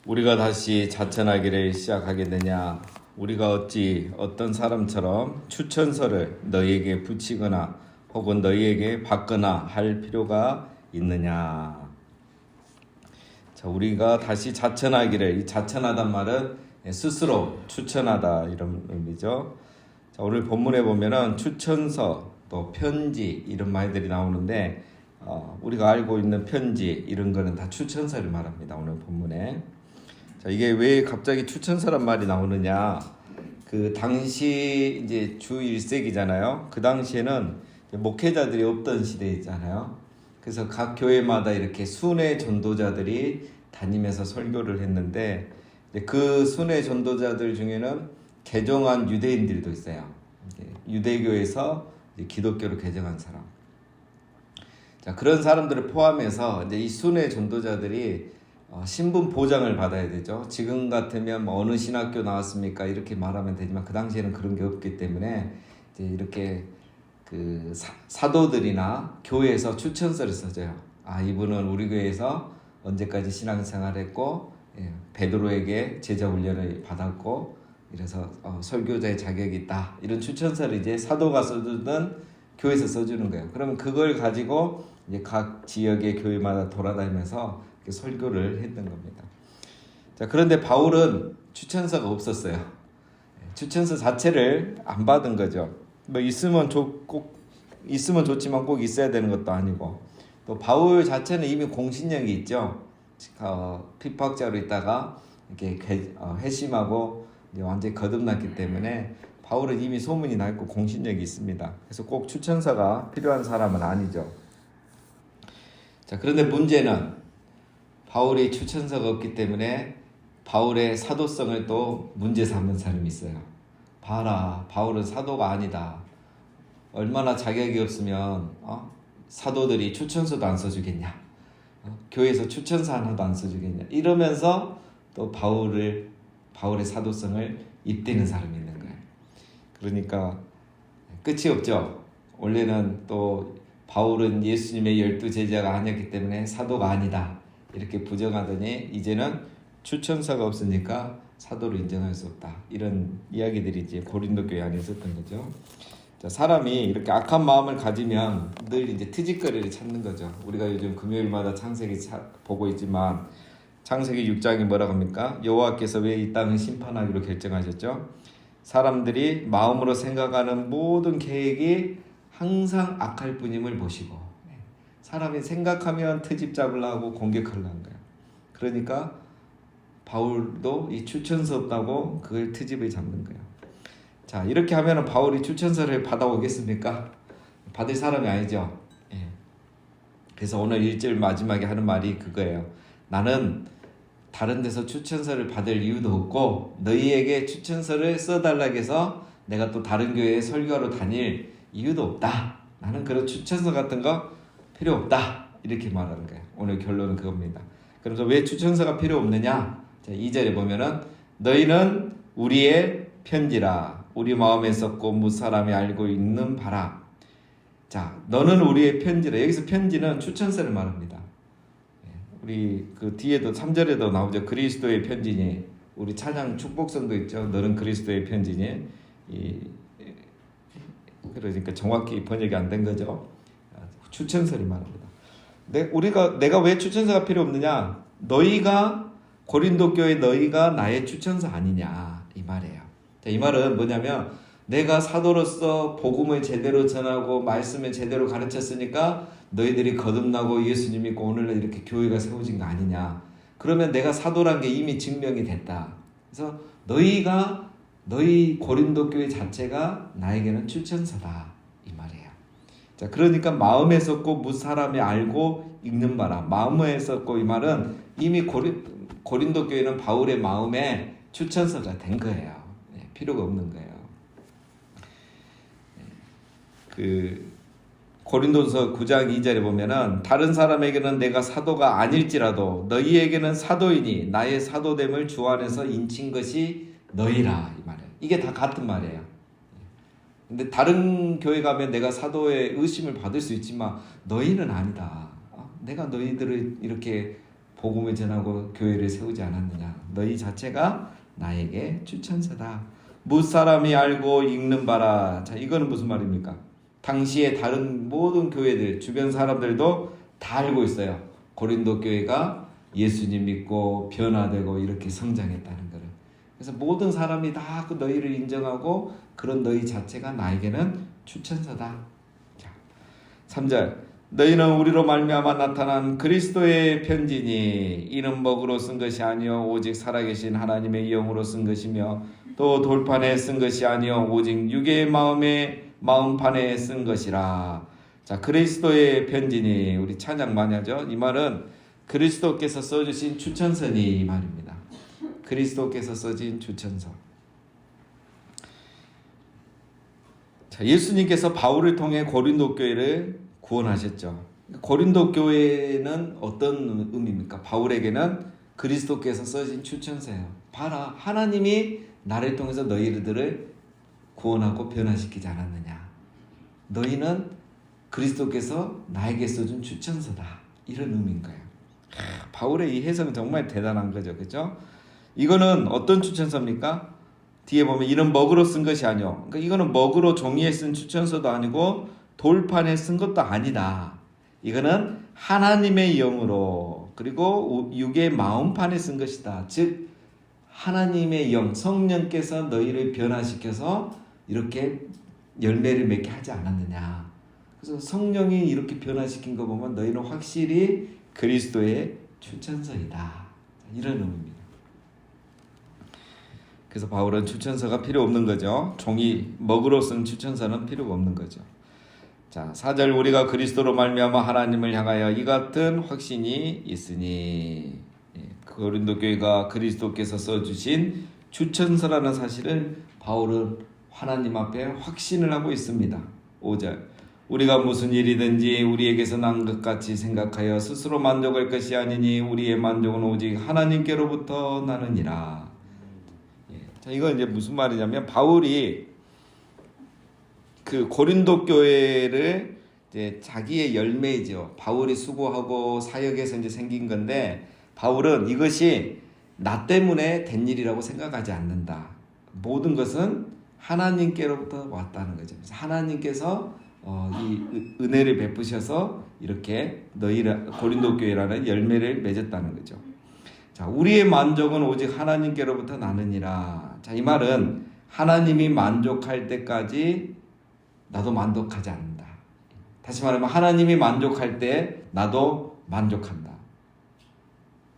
우리가 다시 자천하기를 시작하겠느냐? 우리가 어찌 어떤 사람처럼 추천서를 너희에게 붙이거나 혹은 너희에게 받거나 할 필요가 있느냐? 자, 우리가 다시 자천하기를, 이 자천하단 말은 스스로 추천하다 이런 의미죠. 자, 오늘 본문에 보면은 추천서 또 편지 이런 말들이 나오는데 우리가 알고 있는 편지 이런 거는 다 추천서를 말합니다. 오늘 본문에. 자, 이게 왜 갑자기 추천서란 말이 나오느냐? 그 당시 이제 주 1세기잖아요. 그 당시에는 목회자들이 없던 시대잖아요. 그래서 각 교회마다 이렇게 순회 전도자들이 다니면서 설교를 했는데 그 순회 전도자들 중에는 개종한 유대인들도 있어요. 유대교에서 기독교로 개종한 사람. 자, 그런 사람들을 포함해서 이제 이 순회 전도자들이 신분 보장을 받아야 되죠. 지금 같으면 뭐 어느 신학교 나왔습니까? 이렇게 말하면 되지만 그 당시에는 그런 게 없기 때문에 이제 이렇게 그 사도들이나 교회에서 추천서를 써줘요. 아, 이분은 우리 교회에서 언제까지 신앙생활했고 베드로에게 제자 훈련을 받았고 이래서 설교자의 자격이 있다. 이런 추천서를 이제 사도가 써주든 교회에서 써주는 거예요. 그러면 그걸 가지고 이제 각 지역의 교회마다 돌아다니면서 설교를 했던 겁니다. 자, 그런데 바울은 추천서가 없었어요. 추천서 자체를 안 받은 거죠. 뭐 있으면 있으면 좋지만 꼭 있어야 되는 것도 아니고, 또 바울 자체는 이미 공신력이 있죠. 핍박자로 있다가 이렇게 회심하고 이제 완전히 거듭났기 때문에 바울은 이미 소문이 나 있고 공신력이 있습니다. 그래서 꼭 추천서가 필요한 사람은 아니죠. 자, 그런데 문제는 바울이 추천서가 없기 때문에 바울의 사도성을 또 문제 삼는 사람이 있어요. 봐라, 바울은 사도가 아니다. 얼마나 자격이 없으면 사도들이 추천서도 안 써주겠냐? 교회에서 추천서 하나도 안 써주겠냐? 이러면서 또 바울의 사도성을 잇대는 사람이 있는 거예요. 그러니까 끝이 없죠. 원래는 또 바울은 예수님의 12제자가 아니었기 때문에 사도가 아니다. 이렇게 부정하더니 이제는 추천서가 없으니까 사도로 인정할 수 없다. 이런 이야기들이 이제 고린도 교회 안에 있었던 거죠. 자, 사람이 이렇게 악한 마음을 가지면 늘 이제 트집거리를 찾는 거죠. 우리가 요즘 금요일마다 창세기 보고 있지만 창세기 6장이 뭐라고 합니까? 여호와께서 왜 이 땅을 심판하기로 결정하셨죠? 사람들이 마음으로 생각하는 모든 계획이 항상 악할 뿐임을 보시고, 사람이 생각하면 트집 잡으려고 공격하려고 한 거예요. 그러니까 바울도 이 추천서 없다고 그걸 트집을 잡는 거예요. 자, 이렇게 하면 바울이 추천서를 받아오겠습니까? 받을 사람이 아니죠. 그래서 오늘 1절 마지막에 하는 말이 그거예요. 나는 다른 데서 추천서를 받을 이유도 없고 너희에게 추천서를 써달라고 해서 내가 또 다른 교회에 설교하러 다닐 이유도 없다. 나는 그런 추천서 같은 거 필요 없다. 이렇게 말하는 거예요. 오늘 결론은 그겁니다. 그래서 왜 추천서가 필요 없느냐? 자, 2절에 보면은 너희는 우리의 편지라 우리 마음에 썼고 무사람이 알고 있는 바라. 자, 너는 우리의 편지라. 여기서 편지는 추천서를 말합니다. 우리 그 뒤에도 3절에도 나오죠. 그리스도의 편지니. 우리 찬양 축복성도 있죠. 너는 그리스도의 편지니. 그러니까 정확히 번역이 안 된 거죠. 추천서를 말합니다. 내가 왜 추천서가 필요 없느냐? 너희가 고린도 교회 너희가 나의 추천서 아니냐 이 말이에요. 자, 이 말은 뭐냐면 내가 사도로서 복음을 제대로 전하고 말씀을 제대로 가르쳤으니까 너희들이 거듭나고 예수 믿고 오늘날 이렇게 교회가 세워진 거 아니냐. 그러면 내가 사도란 게 이미 증명이 됐다. 그래서 너희 고린도 교회 자체가 나에게는 추천서다 이 말이에요. 자, 그러니까 마음에 썼고 무사람이 알고 읽는 바라. 마음에 썼고 이 말은 이미 고린도 교회는 바울의 마음에 추천서가 된 거예요. 필요가 없는 거예요. 고린도서 9장 2절에 보면은 다른 사람에게는 내가 사도가 아닐지라도 너희에게는 사도이니 나의 사도됨을 주 안에서 인친 것이 너희라 이 말이에요. 이게 다 같은 말이에요. 근데 다른 교회 가면 내가 사도의 의심을 받을 수 있지만 너희는 아니다. 내가 너희들을 이렇게 복음을 전하고 교회를 세우지 않았느냐. 너희 자체가 나에게 추천서다. 무사람이 알고 읽는 바라. 자, 이거는 무슨 말입니까? 당시에 다른 모든 교회들, 주변 사람들도 다 알고 있어요. 고린도 교회가 예수님 믿고 변화되고 이렇게 성장했다는 거를. 그래서 모든 사람이 다 그 너희를 인정하고 그런 너희 자체가 나에게는 추천서다. 자, 3절. 너희는 우리로 말미암아 나타난 그리스도의 편지니 이는 먹으로 쓴 것이 아니요 오직 살아계신 하나님의 영으로 쓴 것이며 또 돌판에 쓴 것이 아니요 오직 육의 마음판에 쓴 것이라. 자, 그리스도의 편지니, 우리 찬양 많이 하죠. 이 말은 그리스도께서 써주신 추천서니 이 말입니다. 그리스도께서 써진 추천서. 자, 예수님께서 바울을 통해 고린도 교회를 구원하셨죠. 고린도 교회는 어떤 의미입니까? 바울에게는 그리스도께서 써진 추천서예요. 봐라, 하나님이 나를 통해서 너희들을 구원하고 변화시키지 않았느냐. 너희는 그리스도께서 나에게 써준 추천서다. 이런 의미인 거예요. 바울의 이 해석은 정말 대단한 거죠. 그죠? 이거는 어떤 추천서입니까? 뒤에 보면 이는 먹으로 쓴 것이 아니요. 그러니까 이거는 먹으로 종이에 쓴 추천서도 아니고 돌판에 쓴 것도 아니다. 이거는 하나님의 영으로 그리고 육의 마음판에 쓴 것이다. 즉 하나님의 영, 성령께서 너희를 변화시켜서 이렇게 열매를 맺게 하지 않았느냐. 그래서 성령이 이렇게 변화시킨 거 보면 너희는 확실히 그리스도의 추천서이다. 이런 의미입니다. 그래서 바울은 추천서가 필요 없는 거죠. 종이 먹으로 쓴 추천서는 필요가 없는 거죠. 자, 4절. 우리가 그리스도로 말미암아 하나님을 향하여 이 같은 확신이 있으니. 고린도 교회가 그리스도께서 써주신 추천서라는 사실을 바울은 하나님 앞에 확신을 하고 있습니다. 5절. 우리가 무슨 일이든지 우리에게서 난 것 같이 생각하여 스스로 만족할 것이 아니니 우리의 만족은 오직 하나님께로부터 나느니라. 자, 이건 이제 무슨 말이냐면 바울이 그 고린도 교회를 이제 자기의 열매이죠. 바울이 수고하고 사역에서 이제 생긴 건데 바울은 이것이 나 때문에 된 일이라고 생각하지 않는다. 모든 것은 하나님께로부터 왔다는 거죠. 그래서 하나님께서 이 은혜를 베푸셔서 이렇게 너희를 고린도 교회라는 열매를 맺었다는 거죠. 자, 우리의 만족은 오직 하나님께로부터 나느니라. 자, 이 말은 하나님이 만족할 때까지 나도 만족하지 않는다. 다시 말하면 하나님이 만족할 때 나도 만족한다.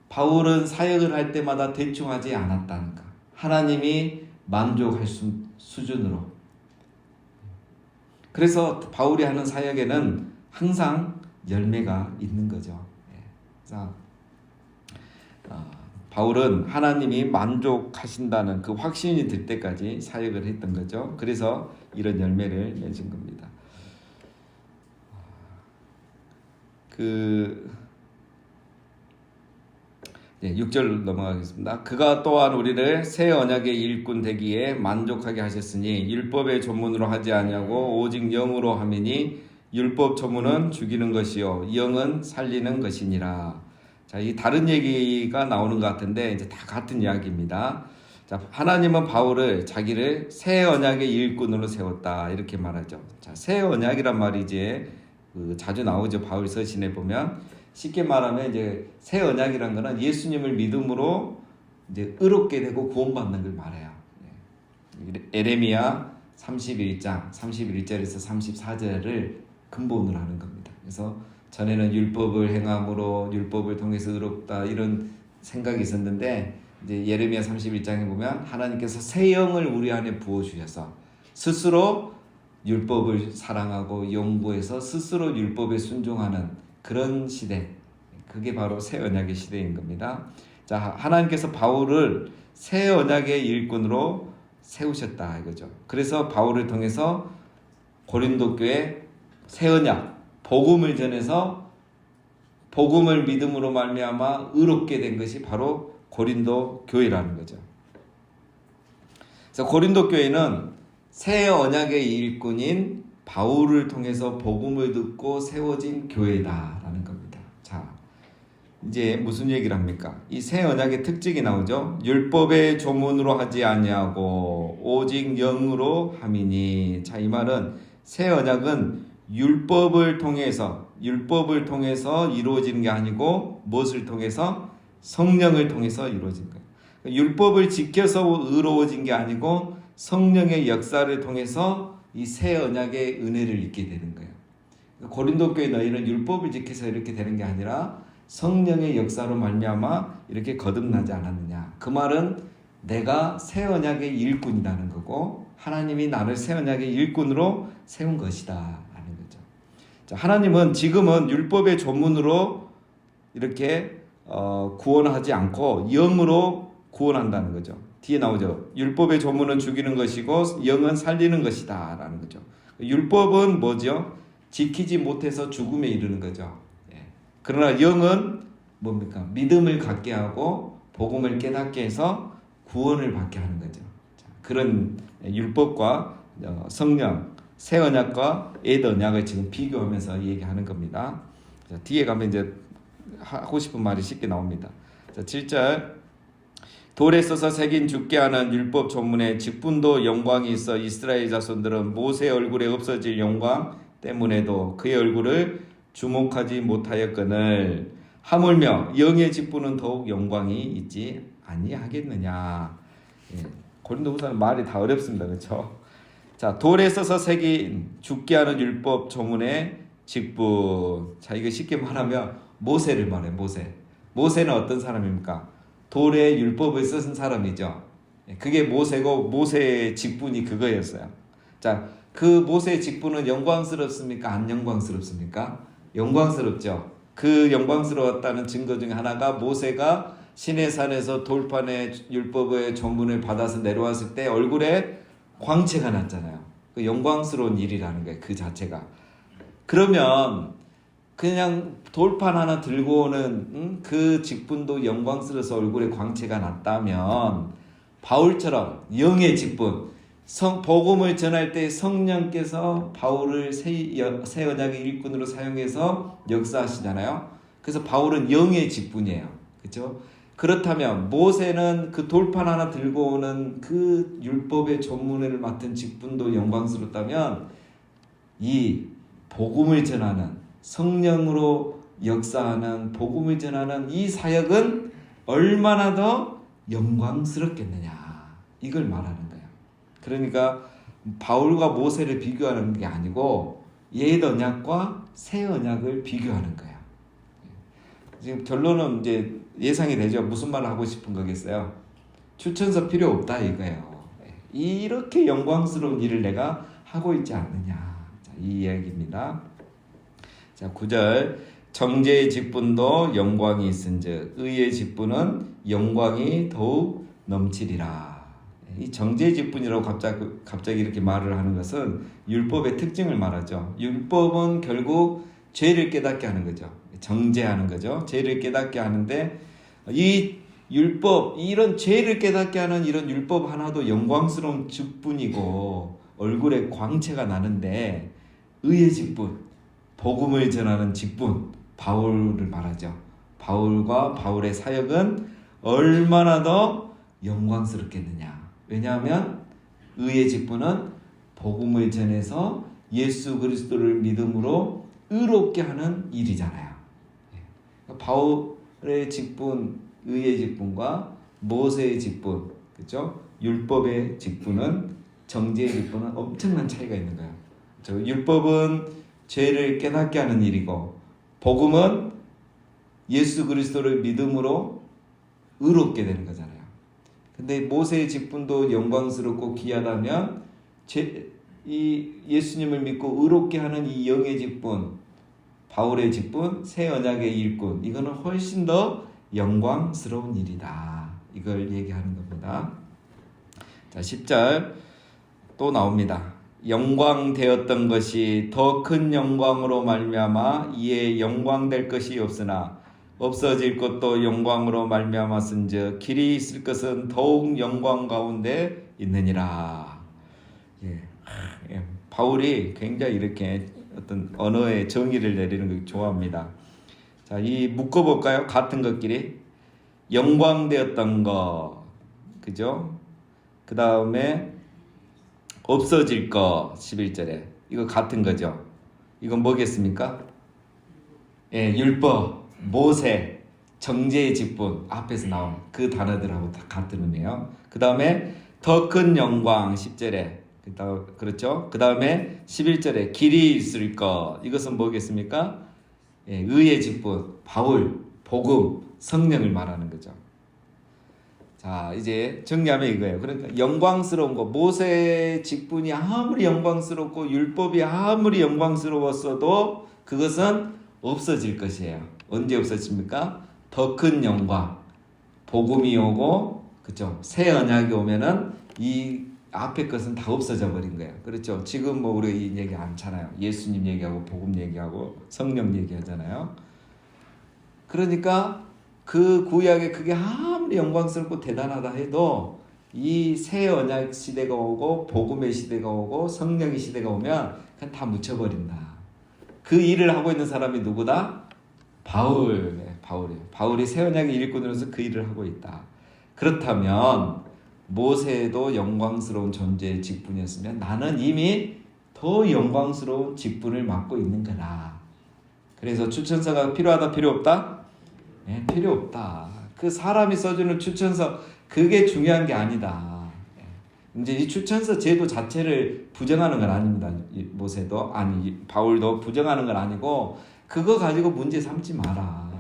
바울은 사역을 할 때마다 대충 하지 않았다는 거. 하나님이 만족할 수준으로. 그래서 바울이 하는 사역에는 항상 열매가 있는 거죠. 그래서 바울은 하나님이 만족하신다는 그 확신이 들 때까지 사역을 했던 거죠. 그래서 이런 열매를 맺은 겁니다. 6절 넘어가겠습니다. 그가 또한 우리를 새 언약의 일꾼 되기에 만족하게 하셨으니 율법의 조문으로 하지 아니하고 오직 영으로 함이니 율법 조문은 죽이는 것이요 영은 살리는 것이니라. 자, 이 다른 얘기가 나오는 것 같은데 이제 다 같은 이야기입니다. 자, 하나님은 바울을 자기를 새 언약의 일꾼으로 세웠다 이렇게 말하죠. 자, 새 언약이란 말이 이제 자주 나오죠. 바울 서신에 보면 쉽게 말하면 이제 새 언약이란 거는 예수님을 믿음으로 이제 의롭게 되고 구원받는 걸 말해요. 에레미야 31장 31절에서 34절을 근본으로 하는 겁니다. 그래서 전에는 율법을 행함으로 율법을 통해서 의롭다 이런 생각이 있었는데 이제 예레미야 31장에 보면 하나님께서 새 영을 우리 안에 부어 주셔서 스스로 율법을 사랑하고 연구해서 스스로 율법에 순종하는 그런 시대, 그게 바로 새 언약의 시대인 겁니다. 자, 하나님께서 바울을 새 언약의 일꾼으로 세우셨다 이거죠. 그래서 바울을 통해서 고린도 교회 새 언약 복음을 전해서 복음을 믿음으로 말미암아 의롭게 된 것이 바로 고린도 교회라는 거죠. 그래서 고린도 교회는 새 언약의 일꾼인 바울을 통해서 복음을 듣고 세워진 교회다라는 겁니다. 자, 이제 무슨 얘기를 합니까? 이 새 언약의 특징이 나오죠. 율법의 조문으로 하지 아니하고 오직 영으로 함이니. 자, 이 말은 새 언약은 율법을 통해서 이루어지는 게 아니고 무엇을 통해서? 성령을 통해서 이루어진 거예요. 율법을 지켜서 의로워진 게 아니고 성령의 역사를 통해서 이 새 언약의 은혜를 입게 되는 거예요. 고린도 교회 너희는 율법을 지켜서 이렇게 되는 게 아니라 성령의 역사로 말미암아 이렇게 거듭나지 않았느냐. 그 말은 내가 새 언약의 일꾼이라는 거고 하나님이 나를 새 언약의 일꾼으로 세운 것이다 라는 거죠. 자, 하나님은 지금은 율법의 조문으로 이렇게 구원하지 않고 영으로 구원한다는 거죠. 뒤에 나오죠. 율법의 조문은 죽이는 것이고 영은 살리는 것이다 라는 거죠. 율법은 뭐죠? 지키지 못해서 죽음에 이르는 거죠. 그러나 영은 뭡니까? 믿음을 갖게 하고 복음을 깨닫게 해서 구원을 받게 하는 거죠. 자, 그런 율법과 성령, 새 언약과 옛 언약을 지금 비교하면서 얘기하는 겁니다. 자, 뒤에 가면 이제 하고 싶은 말이 쉽게 나옵니다. 자, 7절 돌에 써서 새긴 죽게 하는 율법 조문에 직분도 영광이 있어 이스라엘 자손들은 모세 얼굴에 없어질 영광 때문에도 그의 얼굴을 주목하지 못하였거늘 하물며 영의 직분은 더욱 영광이 있지 아니하겠느냐. 고린도후서는 말이 다 어렵습니다. 그렇죠? 자, 돌에 써서 새긴 죽게 하는 율법 조문의 직분. 자, 이거 쉽게 말하면 모세를 말해. 모세는 어떤 사람입니까? 돌에 율법을 쓴 사람이죠. 그게 모세고 모세의 직분이 그거였어요. 자, 그 모세의 직분은 영광스럽습니까? 안 영광스럽습니까? 영광스럽죠. 그 영광스러웠다는 증거 중에 하나가 모세가 시내산에서 돌판에 율법의 전문을 받아서 내려왔을 때 얼굴에 광채가 났잖아요. 그 영광스러운 일이라는 거예요. 그 자체가. 그러면 그냥 돌판 하나 들고 오는 그 직분도 영광스러워서 얼굴에 광채가 났다면 바울처럼 영의 직분, 복음을 전할 때 성령께서 바울을 새 언약의 일꾼으로 사용해서 역사하시잖아요. 그래서 바울은 영의 직분이에요. 그렇죠? 그렇다면 모세는 그 돌판 하나 들고 오는 그 율법의 전문을 맡은 직분도 영광스럽다면 이 복음을 전하는 성령으로 역사하는 복음을 전하는 이 사역은 얼마나 더 영광스럽겠느냐. 이걸 말하는 거예요. 그러니까 바울과 모세를 비교하는 게 아니고 옛 언약과 새 언약을 비교하는 거예요. 지금 결론은 이제 예상이 되죠. 무슨 말을 하고 싶은 거겠어요? 추천서 필요 없다 이거예요. 이렇게 영광스러운 일을 내가 하고 있지 않느냐. 자, 이 이야기입니다. 자, 9절 정죄의 직분도 영광이 있은즉 의의 직분은 영광이 더욱 넘치리라. 이 정죄의 직분이라고 갑자기 이렇게 말을 하는 것은 율법의 특징을 말하죠. 율법은 결국 죄를 깨닫게 하는 거죠. 정죄하는 거죠. 죄를 깨닫게 하는데 이 율법, 이런 죄를 깨닫게 하는 이런 율법 하나도 영광스러운 직분이고 얼굴에 광채가 나는데 의의 직분, 복음을 전하는 직분, 바울을 말하죠. 바울과 바울의 사역은 얼마나 더 영광스럽겠느냐. 왜냐하면 의의 직분은 복음을 전해서 예수 그리스도를 믿음으로 의롭게 하는 일이잖아요. 바울의 직분, 의의 직분과 모세의 직분, 그렇죠? 율법의 직분은 정죄의 직분은 엄청난 차이가 있는 거예요. 율법은 죄를 깨닫게 하는 일이고 복음은 예수 그리스도를 믿음으로 의롭게 되는 거잖아요. 근데 모세의 직분도 영광스럽고 귀하다면 이 예수님을 믿고 의롭게 하는 이 영의 직분, 바울의 직분, 새 언약의 일꾼, 이거는 훨씬 더 영광스러운 일이다. 이걸 얘기하는 겁니다. 자, 10절 또 나옵니다. 영광되었던 것이 더 큰 영광으로 말미암아 이에 영광될 것이 없으나 없어질 것도 영광으로 말미암았은즉 길이 있을 것은 더욱 영광 가운데 있느니라. 바울이 굉장히 이렇게 어떤 언어의 정의를 내리는 걸 좋아합니다. 자, 이 묶어볼까요? 같은 것끼리. 영광되었던 거, 그죠? 그 다음에 없어질 거, 11절에. 이거 같은 거죠. 이건 뭐겠습니까? 예, 율법, 모세, 정죄의 직분, 앞에서 나온 그 단어들하고 다 같은 의미예요. 그 다음에 더 큰 영광, 10절에. 그렇죠? 그 다음에 11절에 길이 있을 것. 이것은 뭐겠습니까? 예, 의의 직분, 바울, 복음, 성령을 말하는 거죠. 자, 이제 정리하면 이거예요. 그러니까 영광스러운 거, 모세의 직분이 아무리 영광스럽고 율법이 아무리 영광스러웠어도 그것은 없어질 것이에요. 언제 없어집니까? 더 큰 영광, 복음이 오고, 그죠? 새 언약이 오면은 이 앞에 것은 다 없어져 버린 거예요. 그렇죠? 지금 뭐 우리 이 얘기 않잖아요. 예수님 얘기하고 복음 얘기하고 성령 얘기하잖아요. 그러니까 그 구약에 그게 아무리 영광스럽고 대단하다 해도 이 새 언약 시대가 오고 복음의 시대가 오고 성령의 시대가 오면 그냥 다 묻혀버린다. 그 일을 하고 있는 사람이 누구다? 바울. 네, 바울이에요. 바울이 새 언약의 일꾼으로서 그 일을 하고 있다. 그렇다면 모세도 영광스러운 존재의 직분이었으면 나는 이미 더 영광스러운 직분을 맡고 있는 거다. 그래서 추천서가 필요하다, 필요 없다? 네, 필요 없다. 그 사람이 써주는 추천서, 그게 중요한 게 아니다. 이제 이 추천서 제도 자체를 부정하는 건 아닙니다. 모세도, 아니, 바울도 부정하는 건 아니고, 그거 가지고 문제 삼지 마라.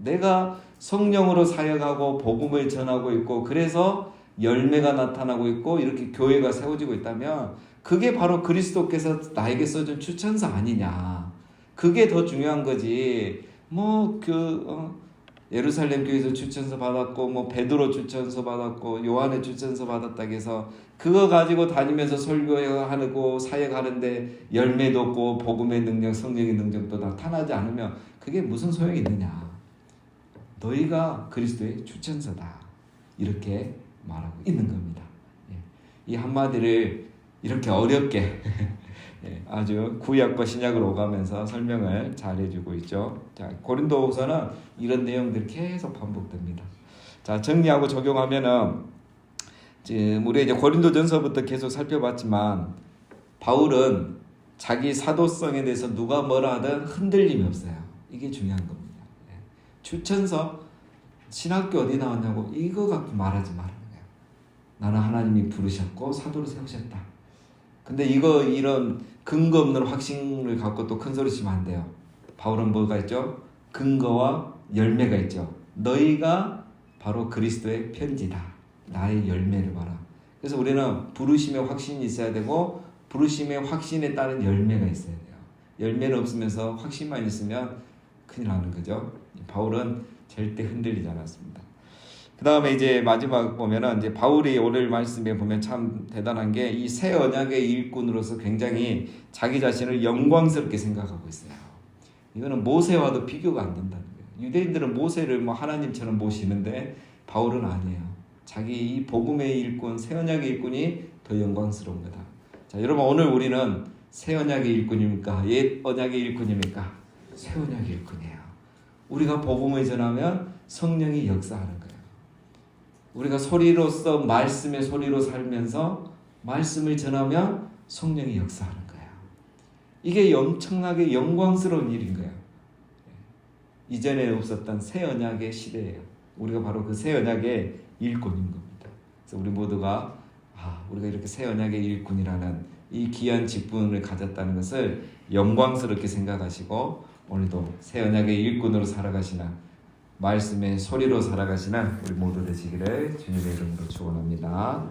내가 성령으로 사역하고 복음을 전하고 있고, 그래서 열매가 나타나고 있고 이렇게 교회가 세워지고 있다면 그게 바로 그리스도께서 나에게 써준 추천서 아니냐. 그게 더 중요한 거지. 뭐 예루살렘 교회에서 추천서 받았고 뭐 베드로 추천서 받았고 요한의 추천서 받았다 해서 그거 가지고 다니면서 설교하고 사역하는데 열매도 없고 복음의 능력, 성령의 능력도 나타나지 않으면 그게 무슨 소용이 있느냐. 너희가 그리스도의 추천서다. 이렇게 말하고 있는 겁니다. 이 한마디를 이렇게 어렵게 아주 구약과 신약을 오가면서 설명을 잘 해주고 있죠. 자, 고린도후서는 이런 내용들이 계속 반복됩니다. 자, 정리하고 적용하면은 지금 우리 이제 고린도전서부터 계속 살펴봤지만 바울은 자기 사도성에 대해서 누가 뭐라 하든 흔들림이 없어요. 이게 중요한 겁니다. 추천서 신학교 어디 나왔냐고 이거 갖고 말하지 말아요. 나는 하나님이 부르셨고 사도로 세우셨다. 근데 이런 근거 없는 확신을 갖고 또 큰 소리 치면 안 돼요. 바울은 뭐가 있죠? 근거와 열매가 있죠. 너희가 바로 그리스도의 편지다. 나의 열매를 봐라. 그래서 우리는 부르심의 확신이 있어야 되고 부르심의 확신에 따른 열매가 있어야 돼요. 열매는 없으면서 확신만 있으면 큰일 나는 거죠. 바울은 절대 흔들리지 않았습니다. 그 다음에 이제 마지막 보면은 이제 바울이 오늘 말씀에 보면 참 대단한 게 이 새 언약의 일꾼으로서 굉장히 자기 자신을 영광스럽게 생각하고 있어요. 이거는 모세와도 비교가 안 된다는 거예요. 유대인들은 모세를 뭐 하나님처럼 모시는데 바울은 아니에요. 자기 이 복음의 일꾼, 새 언약의 일꾼이 더 영광스러운 거다. 자, 여러분 오늘 우리는 새 언약의 일꾼입니까? 옛 언약의 일꾼입니까? 새 언약의 일꾼이에요. 우리가 복음을 전하면 성령이 역사하는 거예요. 우리가 소리로서 말씀의 소리로 살면서 말씀을 전하면 성령이 역사하는 거예요. 이게 엄청나게 영광스러운 일인 거예요. 이전에 없었던 새 언약의 시대예요. 우리가 바로 그 새 언약의 일꾼인 겁니다. 그래서 우리 모두가 우리가 이렇게 새 언약의 일꾼이라는 이 귀한 직분을 가졌다는 것을 영광스럽게 생각하시고 오늘도 새 언약의 일꾼으로 살아가시는 말씀의 소리로 살아가시는 우리 모두 되시기를 주님의 이름으로 축원합니다.